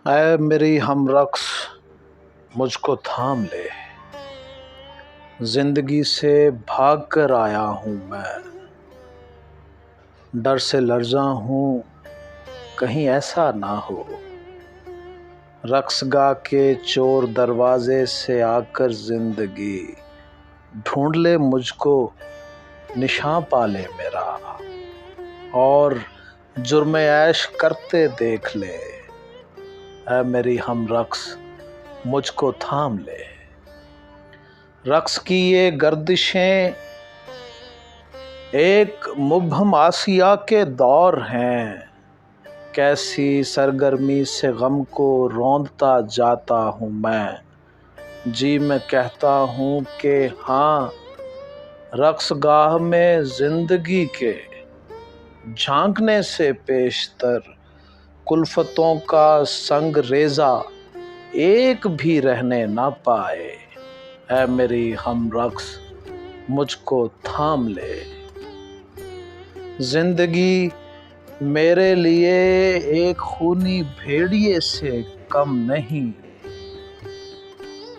ऐ मेरी हमरक्स मुझको थाम ले, जिंदगी से भाग कर आया हूँ मैं। डर से लर्जा हूँ कहीं ऐसा ना हो, रक्स गा के चोर दरवाजे से आकर जिंदगी ढूंढ ले मुझको, निशां पाले मेरा और जुर्म ऐश करते देख ले। ऐ मेरी हम रक्स मुझको थाम ले। रक्स की ये गर्दिशें एक मुबहम आसिया के दौर हैं, कैसी सरगर्मी से गम को रौंदता जाता हूँ मैं। जी मैं कहता हूँ कि हाँ, रक्स गाह में जिंदगी के झांकने से पेशतर कुल्फतों का संग रेजा एक भी रहने ना पाए। ऐ मेरी हम रक्स मुझको थाम ले। जिंदगी मेरे लिए एक खूनी भेड़िए से कम नहीं।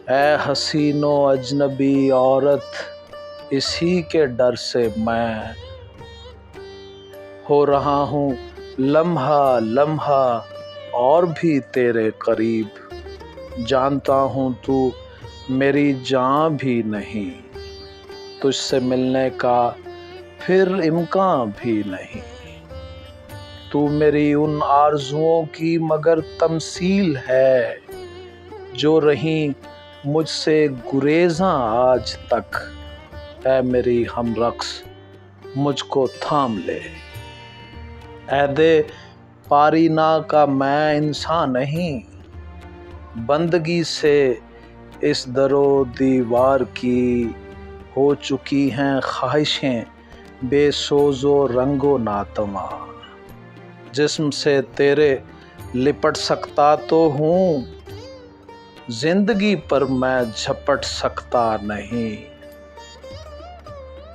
ऐ हसीनो अजनबी औरत, इसी के डर से मैं हो रहा हूँ लम्हा लम्हा और भी तेरे करीब। जानता हूँ तू मेरी जान भी नहीं, तुझसे मिलने का फिर इम्कान भी नहीं। तू मेरी उन आरज़ुओं की मगर तमसील है, जो रही मुझसे गुरेज़ां आज तक। ऐ मेरी हम रक्स मुझको थाम ले। ऐदे पारीना का मैं इंसान नहीं, बंदगी से इस दरो दीवार की हो चुकी हैं ख्वाहिशें बेसोज़ो रंगो नातवा। जिस्म से तेरे लिपट सकता तो हूँ, जिंदगी पर मैं झपट सकता नहीं।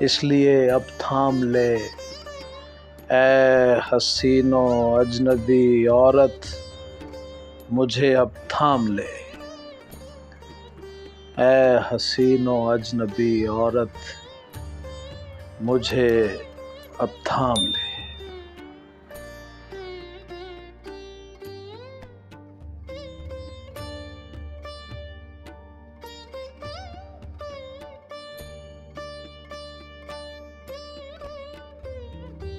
इसलिए अब थाम ले ऐ हसीनो अजनबी औरत, मुझे अब थाम ले। ऐ हसीनो अजनबी औरत, मुझे अब थाम ले।